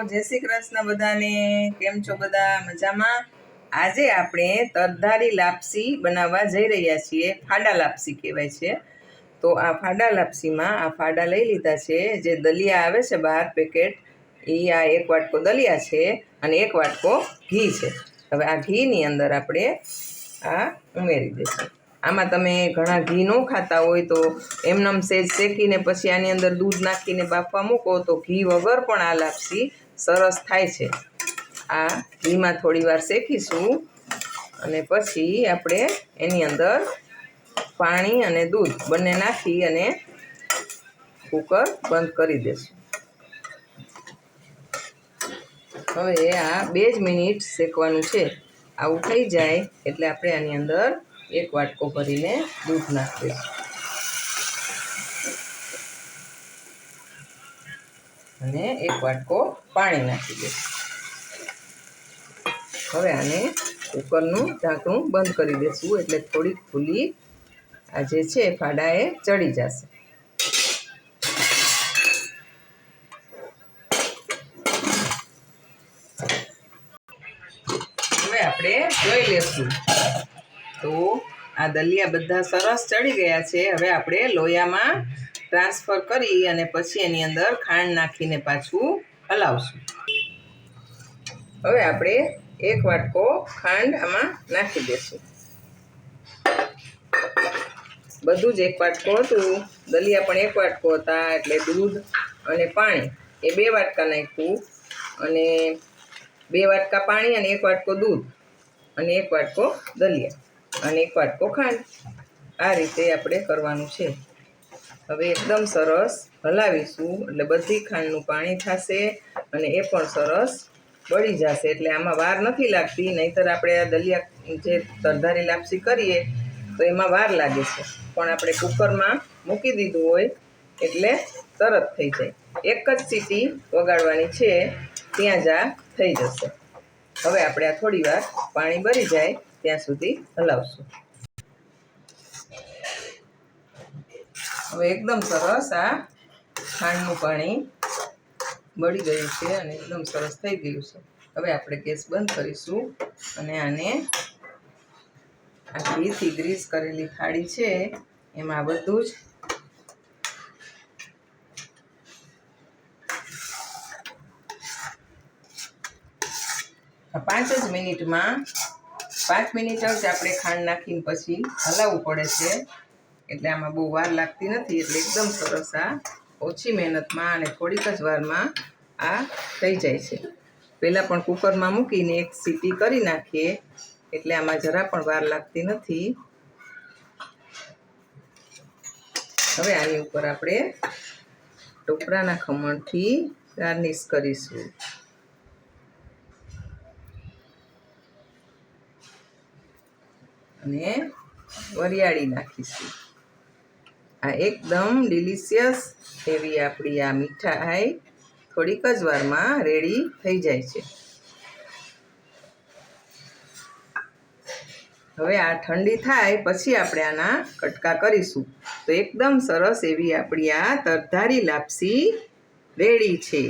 જય શ્રી કૃષ્ણ બધાને. કેમ છો બધા? મજામાં? આજે આપણે તરધારી લાપસી બનાવવા જઈ રહ્યા છીએ. ફાડા લાપસી કહેવાય છે. તો આ ફાડા લાપસીમાં આ ફાડા લઈ લીધા છે. જે દલિયા આવે છે બહાર પેકેટ, એ આ એક વાટકો દલિયા છે અને એક વાટકો ઘી છે. હવે આ ઘીની અંદર આપણે આ ઉમેરી દઈશું. આમાં તમે ઘણા ઘી ન ખાતા હોય તો એમનેમ સેજ શેકીને પછી આની અંદર દૂધ નાખીને બાફવા મૂકો તો ઘી વગર પણ આ લાપસી સરસ થાય છે. આ ઘીમાં થોડી વાર શેકીશું અને પછી આપણે એની અંદર પાણી અને દૂધ બંને નાખી અને કુકર બંધ કરી દઈશું. હવે આ 2 જ મિનિટ શેકવાનું છે. આવું થઈ જાય એટલે આપણે આની અંદર એક વાટકો ભરીને દૂધ નાખી દઈશું અને એક વાટકો પાણી નાખી દઈશું. હવે આને કુકરનું ઢાંકણું બંધ કરી દઈશું એટલે થોડીક ફૂલી આ જે છે ફાડા એ ચડી જશે. હવે આપણે જોઈ લેશું તો આ દલિયા બધા સરસ ચડી ગયા છે. હવે આપણે લોયામાં ટ્રાન્સફર કરી અને પછી એની અંદર ખાંડ નાખીને પાછું હલાવશું. હવે આપણે એક વાટકો ખાંડ આમાં નાખી દઈશું. બધું જ એક વાટકો હતું, દલિયા પણ એક વાટકો હતા, એટલે દૂધ અને પાણી એ 2 વાટકા નાખ્યું અને 2 વાટકા પાણી અને 1 વાટકો દૂધ અને 1 વાટકો દલિયા અને 1 વાટકો ખાંડ. આ રીતે આપણે કરવાનું છે. હવે એકદમ સરસ હલાવીશું એટલે બધી ખાંડનું પાણી થશે અને એ પણ સરસ બળી જશે. એટલે આમાં વાર નથી લાગતી, નહીંતર આપણે આ દલિયા જે તરધારી લાપસી કરીએ તો એમાં વાર લાગે છે. પણ આપણે કુકરમાં મૂકી દીધું હોય એટલે તરત થઈ જાય. એક જ સીટી વગાડવાની છે, ત્યાં જ આ થઈ જશે. હવે આપણે આ થોડી વાર પાણી બળી જાય ત્યાં સુધી હલાવશું. હવે એકદમ સરસ આ ખાંડનું પાણી બળી ગયું છે અને એકદમ સરસ થઈ ગયું છે. હવે આપણે ગેસ બંધ કરીશું અને આને આ ઘીથી ગ્રીસ કરેલી થાળી છે એમાં બધું જ આ 5 જ મિનિટમાં 5 મિનિટ જ આપણે ખાંડ નાખીને પછી હલાવવું પડે છે. એટલે આમાં બહુ વાર લાગતી નથી. એટલે એકદમ સરસ આ ઓછી મહેનતમાં અને થોડીક જ વારમાં આ થઈ જાય છે. પહેલાં પણ કુકરમાં મૂકીને એક સીટી કરી નાખીએ એટલે આમાં જરા પણ વાર લાગતી નથી. હવે આની ઉપર આપણે ટોપરાના ખમણથી ગાર્નિશ કરીશું અને વરિયાળી નાખીશું. આ એકદમ ડિલિશિયસ એવી આપણી આ મીઠાઈ થોડીક જ વારમાં રેડી થઈ જાય છે. હવે આ ઠંડી થાય પછી આપણે આના કટકા કરીશું તો એકદમ સરસ એવી આપણી આ તરધારી લાપસી રેડી છે.